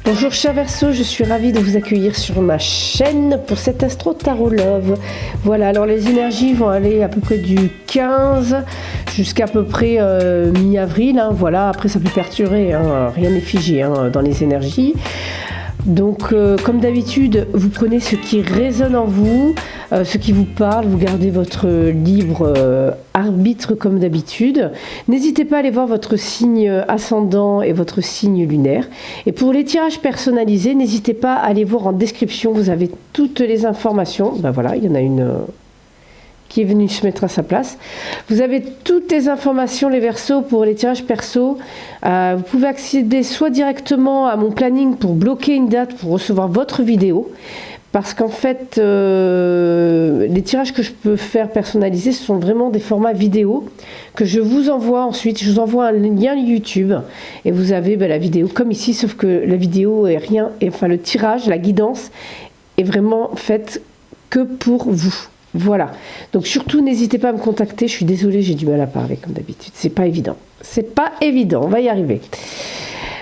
Bonjour chers Verseaux, je suis ravie de vous accueillir sur ma chaîne pour cet Astro Tarot Love. Voilà, alors les énergies vont aller à peu près du 15 jusqu'à peu près mi-avril. Voilà, après ça peut perturber, rien n'est figé dans les énergies. Donc comme d'habitude, vous prenez ce qui résonne en vous, ce qui vous parle, vous gardez votre libre arbitre comme d'habitude. N'hésitez pas à aller voir votre signe ascendant et votre signe lunaire. Et pour les tirages personnalisés, n'hésitez pas à aller voir en description, vous avez toutes les informations. Ben voilà, il y en a une qui est venue se mettre à sa place. Vous avez toutes les informations, les Verseaux, pour les tirages perso. Vous pouvez accéder soit directement à mon planning pour bloquer une date pour recevoir votre vidéo. Parce qu'en fait, les tirages que je peux faire personnalisés, ce sont vraiment des formats vidéo que je vous envoie ensuite. Je vous envoie un lien YouTube et vous avez la vidéo comme ici, sauf que la vidéo est rien, et enfin le tirage, la guidance est vraiment faite que pour vous. Voilà, donc surtout n'hésitez pas à me contacter, je suis désolée, j'ai du mal à parler comme d'habitude, c'est pas évident, on va y arriver.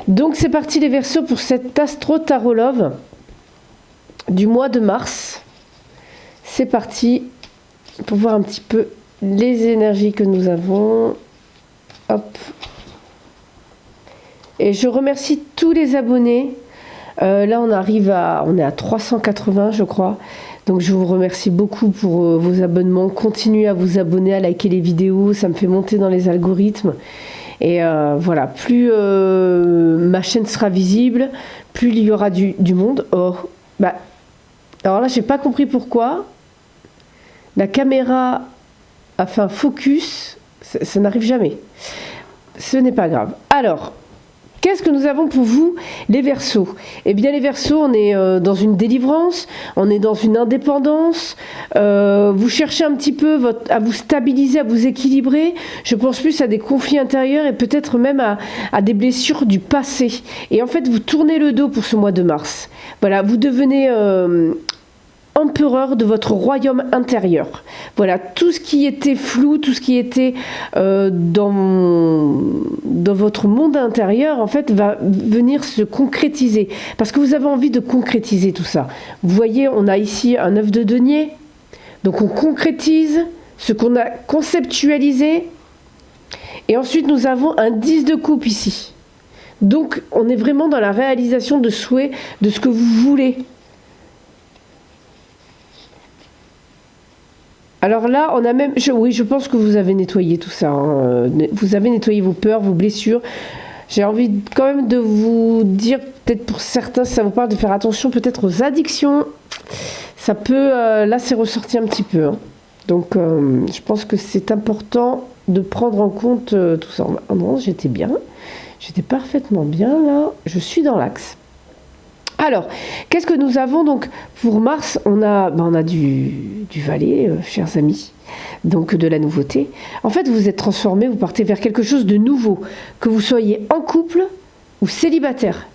Donc c'est parti les Verseaux pour cet Astro Tarot Love du mois de mars. C'est parti pour voir un petit peu les énergies que nous avons. Hop. Et je remercie tous les abonnés. Là on est à 380 je crois. Donc je vous remercie beaucoup pour vos abonnements. Continuez à vous abonner, à liker les vidéos, ça me fait monter dans les algorithmes. Et voilà, plus ma chaîne sera visible, plus il y aura du monde. Oh, alors là, j'ai pas compris pourquoi. La caméra a fait un focus, ça n'arrive jamais. Ce n'est pas grave. Alors, qu'est-ce que nous avons pour vous, les Verseaux? Eh bien, les Verseaux, on est dans une délivrance, on est dans une indépendance. Vous cherchez un petit peu à vous stabiliser, à vous équilibrer. Je pense plus à des conflits intérieurs et peut-être même à des blessures du passé. Et en fait, vous tournez le dos pour ce mois de mars. Voilà, vous devenez empereur de votre royaume intérieur. Voilà, tout ce qui était flou, tout ce qui était dans votre monde intérieur, en fait, va venir se concrétiser. Parce que vous avez envie de concrétiser tout ça. Vous voyez, on a ici un œuf de denier. Donc on concrétise ce qu'on a conceptualisé. Et ensuite, nous avons un 10 de coupe ici. Donc, on est vraiment dans la réalisation de souhaits, de ce que vous voulez. Alors là, on a même... oui, je pense que vous avez nettoyé tout ça. Vous avez nettoyé vos peurs, vos blessures. J'ai envie quand même de vous dire, peut-être pour certains, si ça vous parle, de faire attention peut-être aux addictions. Ça peut... là, c'est ressorti un petit peu. Donc, je pense que c'est important de prendre en compte tout ça. Non, j'étais bien. J'étais parfaitement bien, là. Je suis dans l'axe. Alors, qu'est-ce que nous avons donc pour mars? On a du valet, chers amis, donc de la nouveauté. En fait, vous êtes transformé, vous partez vers quelque chose de nouveau, que vous soyez en couple ou célibataire,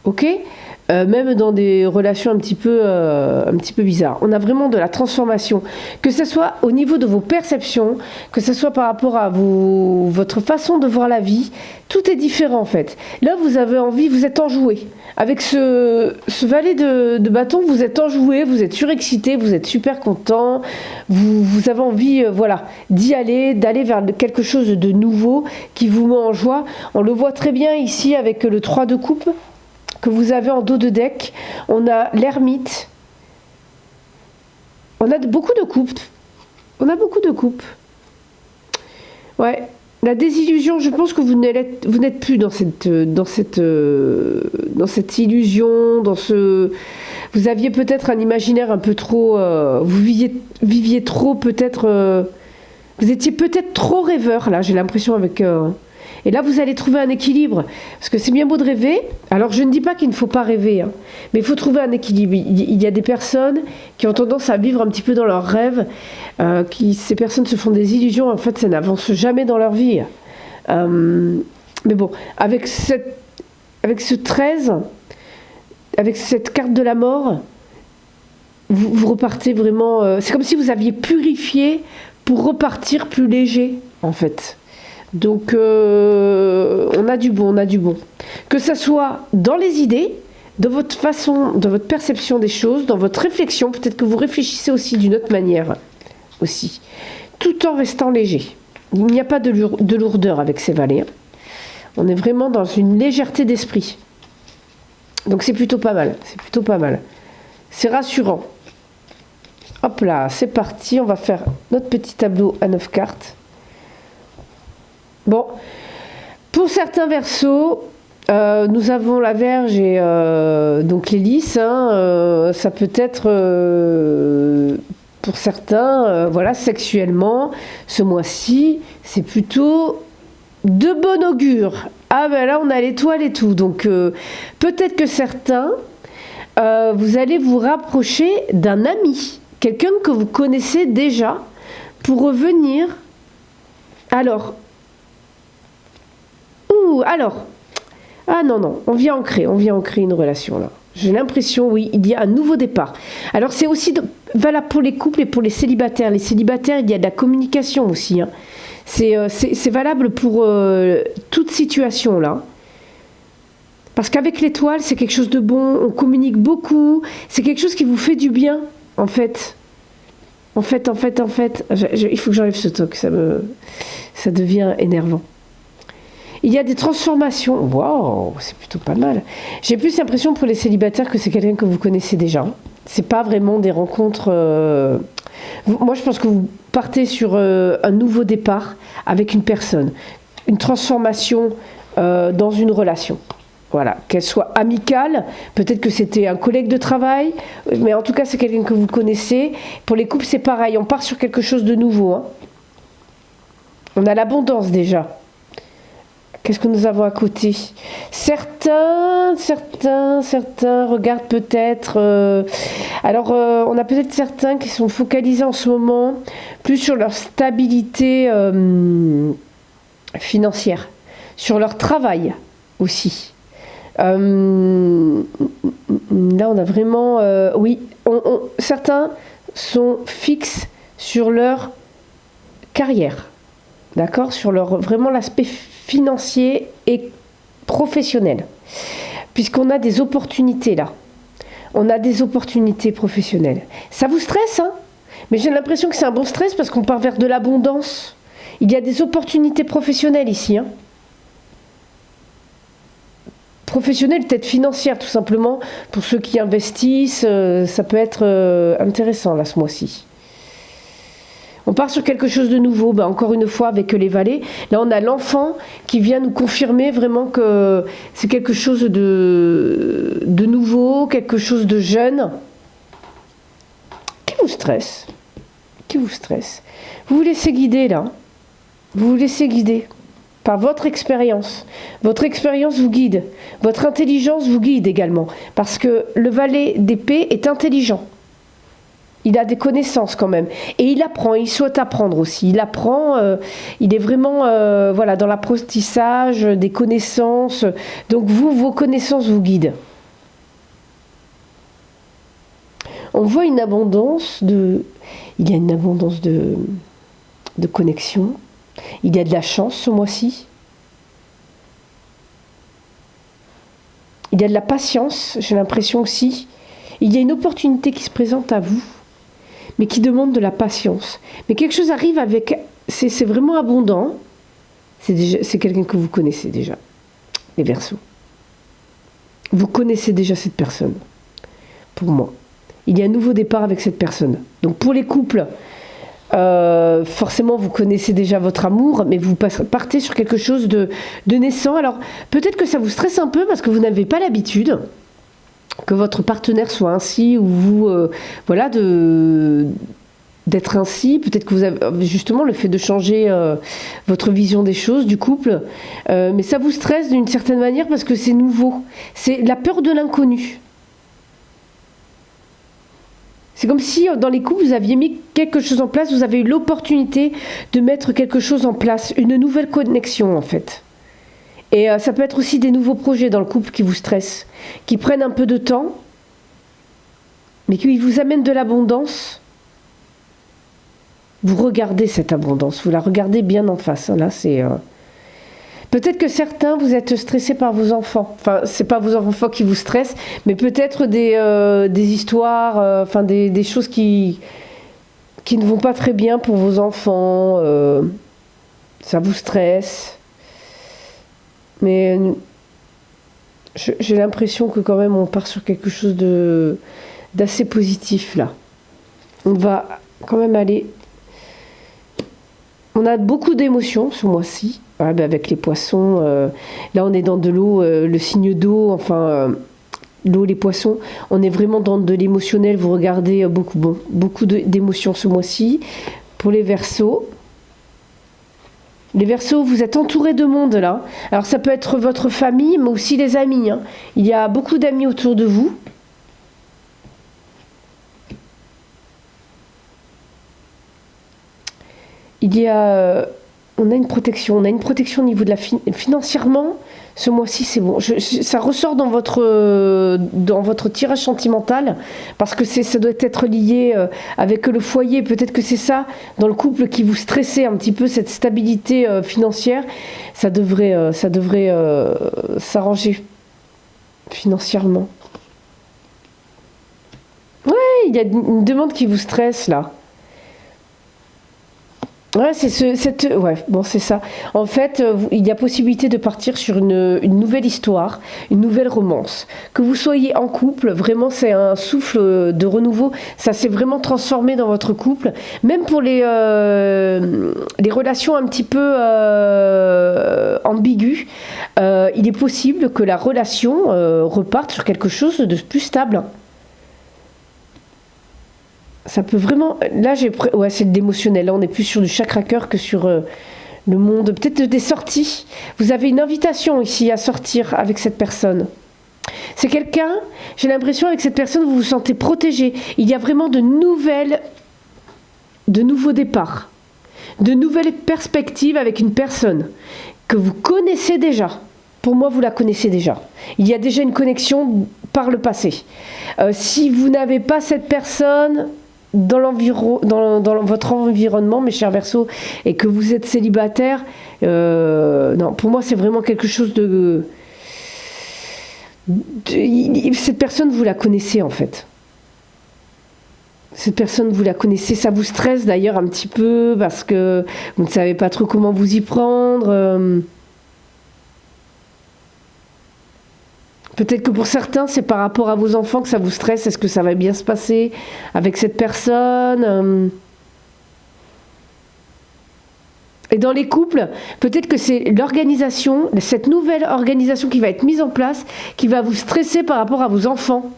ok? Même dans des relations un petit peu bizarres. On a vraiment de la transformation, que ce soit au niveau de vos perceptions, que ce soit par rapport à votre façon de voir la vie, tout est différent en fait. Là, vous avez envie, vous êtes enjoué. Avec ce valet de bâton, vous êtes enjoué, vous êtes surexcité, vous êtes super content, vous avez envie d'y aller, d'aller vers quelque chose de nouveau qui vous met en joie. On le voit très bien ici avec le 3 de coupe que vous avez en dos de deck. On a l'ermite. On a beaucoup de coupes. Ouais. La désillusion, je pense que vous n'êtes plus dans cette illusion, vous aviez peut-être un imaginaire un peu trop, vous viviez trop peut-être, vous étiez peut-être trop rêveur, là, j'ai l'impression avec... Et là, vous allez trouver un équilibre. Parce que c'est bien beau de rêver. Alors, je ne dis pas qu'il ne faut pas rêver, mais il faut trouver un équilibre. Il y a des personnes qui ont tendance à vivre un petit peu dans leurs rêves. Ces personnes se font des illusions. En fait, ça n'avance jamais dans leur vie. Mais bon, avec ce 13, avec cette carte de la mort, vous repartez vraiment... c'est comme si vous aviez purifié pour repartir plus léger, en fait. Donc, on a du bon. Que ça soit dans les idées, dans votre façon, dans votre perception des choses, dans votre réflexion. Peut-être que vous réfléchissez aussi d'une autre manière, aussi, tout en restant léger. Il n'y a pas de lourdeur avec ces valets. Hein. On est vraiment dans une légèreté d'esprit. Donc c'est plutôt pas mal. C'est plutôt pas mal. C'est rassurant. Hop là, c'est parti. On va faire notre petit tableau à 9 cartes. Bon. Pour certains Verseaux, nous avons la Vierge et donc l'hélice. Hein, ça peut être pour certains, voilà, sexuellement, ce mois-ci, c'est plutôt de bon augure. Ah ben là, on a l'étoile et tout. Donc peut-être que certains, vous allez vous rapprocher d'un ami, quelqu'un que vous connaissez déjà, pour revenir. Alors, ah non, on vient ancrer une relation là. J'ai l'impression, oui, il y a un nouveau départ. Alors c'est aussi valable pour les couples et pour les célibataires. Les célibataires, il y a de la communication aussi. Hein. C'est valable pour toute situation là. Parce qu'avec l'étoile, c'est quelque chose de bon, on communique beaucoup, c'est quelque chose qui vous fait du bien, en fait. En fait, il faut que j'enlève ce toc, ça devient énervant. Il y a des transformations. Waouh, c'est plutôt pas mal. J'ai plus l'impression pour les célibataires que c'est quelqu'un que vous connaissez déjà. C'est pas vraiment des rencontres. Moi, je pense que vous partez sur un nouveau départ avec une personne, une transformation dans une relation. Voilà, qu'elle soit amicale, peut-être que c'était un collègue de travail, mais en tout cas, c'est quelqu'un que vous connaissez. Pour les couples, c'est pareil, on part sur quelque chose de nouveau. Hein. On a l'abondance déjà. Qu'est-ce que nous avons à côté? Certains regardent peut-être... on a peut-être certains qui sont focalisés en ce moment plus sur leur stabilité financière, sur leur travail aussi. Là, on a vraiment... oui, certains sont fixes sur leur carrière, d'accord? Sur vraiment l'aspect financier et professionnel. Puisqu'on a des opportunités là. On a des opportunités professionnelles. Ça vous stresse, hein? Mais j'ai l'impression que c'est un bon stress parce qu'on part vers de l'abondance. Il y a des opportunités professionnelles ici, hein? Professionnelles, peut-être financières tout simplement. Pour ceux qui investissent, ça peut être intéressant là ce mois-ci. On part sur quelque chose de nouveau, encore une fois avec les valets. Là, on a l'enfant qui vient nous confirmer vraiment que c'est quelque chose de nouveau, quelque chose de jeune. Qui vous stresse? Qui vous stresse? Vous vous laissez guider là. Vous vous laissez guider par votre expérience. Votre expérience vous guide. Votre intelligence vous guide également. Parce que le valet d'épée est intelligent. Il a des connaissances quand même. Et il apprend, il souhaite apprendre aussi. Il apprend, il est vraiment dans l'apprentissage des connaissances. Donc vos connaissances vous guident. On voit une abondance il y a une abondance de connexion. Il y a de la chance ce mois-ci. Il y a de la patience, j'ai l'impression aussi. Il y a une opportunité qui se présente à vous, mais qui demande de la patience. Mais quelque chose arrive avec... C'est vraiment abondant. C'est quelqu'un que vous connaissez déjà, les Verseaux. Vous connaissez déjà cette personne, pour moi. Il y a un nouveau départ avec cette personne. Donc pour les couples, forcément vous connaissez déjà votre amour, mais vous partez sur quelque chose de naissant. Alors peut-être que ça vous stresse un peu parce que vous n'avez pas l'habitude que votre partenaire soit ainsi, ou vous, d'être ainsi. Peut-être que vous avez justement le fait de changer votre vision des choses, du couple. Mais ça vous stresse d'une certaine manière parce que c'est nouveau. C'est la peur de l'inconnu. C'est comme si dans les couples, vous aviez mis quelque chose en place, vous avez eu l'opportunité de mettre quelque chose en place, une nouvelle connexion en fait. Et ça peut être aussi des nouveaux projets dans le couple qui vous stressent, qui prennent un peu de temps, mais qui vous amènent de l'abondance. Vous regardez cette abondance, vous la regardez bien en face. Là, c'est Peut-être que certains, vous êtes stressés par vos enfants. Enfin, c'est pas vos enfants qui vous stressent, mais peut-être des histoires, enfin des choses qui ne vont pas très bien pour vos enfants. Ça vous stresse. Mais j'ai l'impression que quand même on part sur quelque chose d'assez positif là. On va quand même aller... On a beaucoup d'émotions ce mois-ci. Ouais, ben avec les poissons, là on est dans de l'eau, le signe d'eau, enfin l'eau, les poissons, on est vraiment dans de l'émotionnel. Vous regardez beaucoup d'émotions ce mois-ci. Pour les Verseaux, vous êtes entourés de monde là. Alors ça peut être votre famille, mais aussi les amis, hein. Il y a beaucoup d'amis autour de vous. On a une protection au niveau de financièrement. Ce mois-ci, c'est bon. Ça ressort dans votre tirage sentimental, parce que ça doit être lié avec le foyer. Peut-être que c'est ça, dans le couple, qui vous stressait un petit peu, cette stabilité financière. Ça devrait s'arranger financièrement. Ouais, il y a une demande qui vous stresse, là. Ouais, c'est ça. En fait, il y a possibilité de partir sur une nouvelle histoire, une nouvelle romance. Que vous soyez en couple, vraiment, c'est un souffle de renouveau. Ça s'est vraiment transformé dans votre couple. Même pour les relations un petit peu ambiguës, il est possible que la relation reparte sur quelque chose de plus stable. Ça peut vraiment... Là, c'est de l'émotionnel. Là, on est plus sur du chakra-cœur que sur le monde. Peut-être des sorties. Vous avez une invitation ici à sortir avec cette personne. C'est quelqu'un, j'ai l'impression, avec cette personne, vous vous sentez protégé. Il y a vraiment de nouveaux départs. De nouvelles perspectives avec une personne que vous connaissez déjà. Pour moi, vous la connaissez déjà. Il y a déjà une connexion par le passé. Si vous n'avez pas cette personne... dans votre environnement, mes chers Verseaux, et que vous êtes célibataire, non, pour moi c'est vraiment quelque chose cette personne, vous la connaissez en fait. Cette personne, vous la connaissez, ça vous stresse d'ailleurs un petit peu parce que vous ne savez pas trop comment vous y prendre. Peut-être que pour certains, c'est par rapport à vos enfants que ça vous stresse. Est-ce que ça va bien se passer avec cette personne ? Et dans les couples, peut-être que c'est l'organisation, cette nouvelle organisation qui va être mise en place, qui va vous stresser par rapport à vos enfants.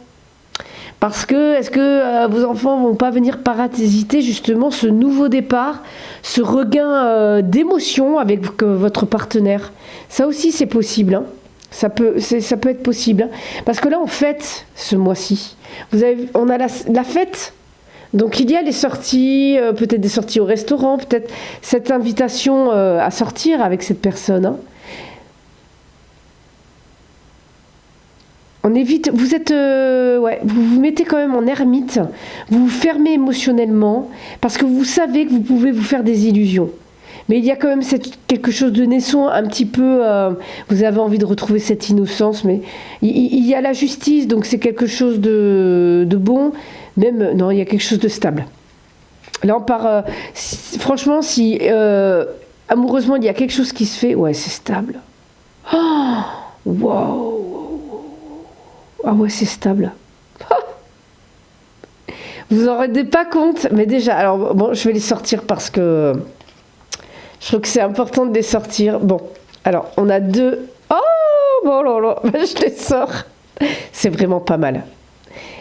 Parce que, est-ce que vos enfants ne vont pas venir parasiter justement ce nouveau départ, ce regain d'émotion avec votre partenaire ? Ça aussi, c'est possible, hein. Ça peut être possible. Parce que là, on fête ce mois-ci. On a la fête. Donc, il y a les sorties, peut-être des sorties au restaurant, peut-être cette invitation à sortir avec cette personne. Hein. On évite, vous vous mettez quand même en ermite, vous vous fermez émotionnellement, parce que vous savez que vous pouvez vous faire des illusions. Mais il y a quand même quelque chose de naissant, un petit peu, vous avez envie de retrouver cette innocence, mais il y a la justice, donc c'est quelque chose de bon, même, non, il y a quelque chose de stable. Là, on part, franchement, si amoureusement, il y a quelque chose qui se fait, ouais, c'est stable. Oh, wow. Ah ouais, c'est stable. Vous en rendez pas compte, mais déjà, alors, bon, je vais les sortir parce que... je trouve que c'est important de les sortir. Bon, alors, on a deux... Oh, bon là, je les sors. C'est vraiment pas mal.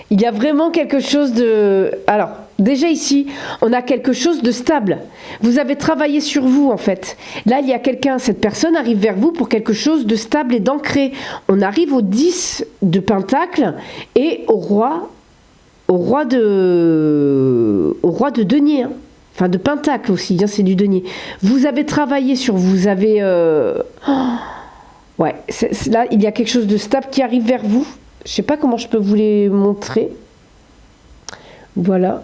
Il y a vraiment quelque chose de... Alors, déjà ici, on a quelque chose de stable. Vous avez travaillé sur vous, en fait. Là, il y a quelqu'un, cette personne arrive vers vous pour quelque chose de stable et d'ancré. On arrive au 10 de Pentacle et au roi de denier, hein. Enfin, de Pentacle aussi, hein, c'est du denier. Vous avez travaillé sur vous, avez... ouais, là, il y a quelque chose de stable qui arrive vers vous. Je ne sais pas comment je peux vous les montrer. Voilà.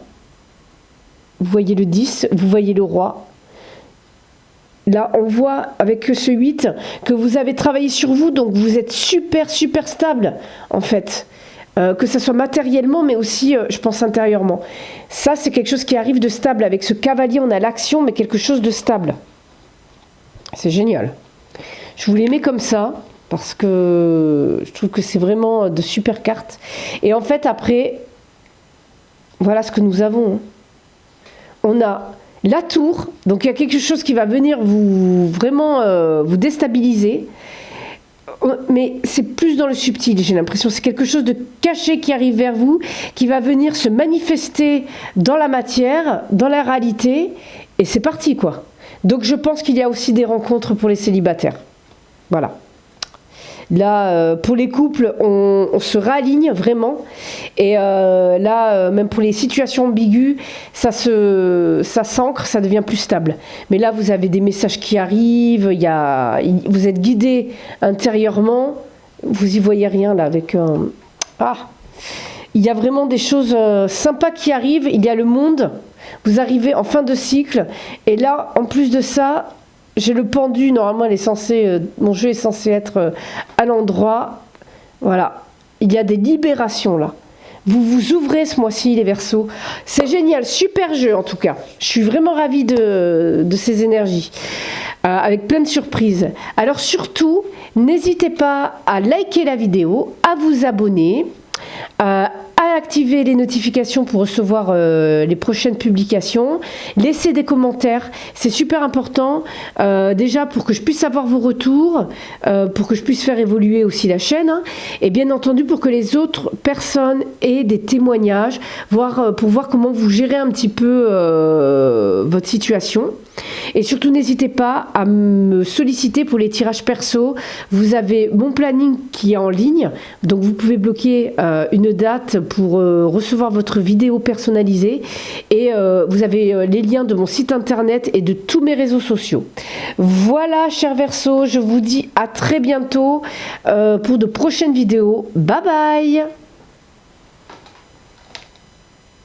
Vous voyez le 10, vous voyez le roi. Là, on voit avec ce 8 que vous avez travaillé sur vous, donc vous êtes super, super stable, en fait. Que ce soit matériellement, mais aussi, je pense, intérieurement. Ça, c'est quelque chose qui arrive de stable. Avec ce cavalier, on a l'action, mais quelque chose de stable. C'est génial. Je vous les mets comme ça, parce que je trouve que c'est vraiment de super cartes. Et en fait, après, voilà ce que nous avons. On a la tour, donc il y a quelque chose qui va venir vous vraiment vous déstabiliser. Mais c'est plus dans le subtil, j'ai l'impression. C'est quelque chose de caché qui arrive vers vous, qui va venir se manifester dans la matière, dans la réalité, et c'est parti, quoi. Donc je pense qu'il y a aussi des rencontres pour les célibataires. Voilà. Là, pour les couples, on se réaligne vraiment. Et là, même pour les situations ambiguës, ça s'ancre, ça devient plus stable. Mais là, vous avez des messages qui arrivent, vous êtes guidé intérieurement. Vous y voyez rien là avec... il y a vraiment des choses sympas qui arrivent. Il y a le monde. Vous arrivez en fin de cycle. Et là, en plus de ça... J'ai le pendu, normalement mon jeu est censé être à l'endroit. Voilà, il y a des libérations là. Vous vous ouvrez ce mois-ci les Verseaux. C'est génial, super jeu en tout cas. Je suis vraiment ravie de ces énergies, avec plein de surprises. Alors surtout, n'hésitez pas à liker la vidéo, à vous abonner, à activer les notifications pour recevoir les prochaines publications, laissez des commentaires, c'est super important, déjà pour que je puisse avoir vos retours, pour que je puisse faire évoluer aussi la chaîne, hein, et bien entendu pour que les autres personnes aient des témoignages, pour voir comment vous gérez un petit peu votre situation. Et surtout, n'hésitez pas à me solliciter pour les tirages perso. Vous avez mon planning qui est en ligne, donc vous pouvez bloquer une date pour recevoir votre vidéo personnalisée. Et vous avez les liens de mon site internet et de tous mes réseaux sociaux. Voilà, chers Verseaux, je vous dis à très bientôt pour de prochaines vidéos. Bye bye!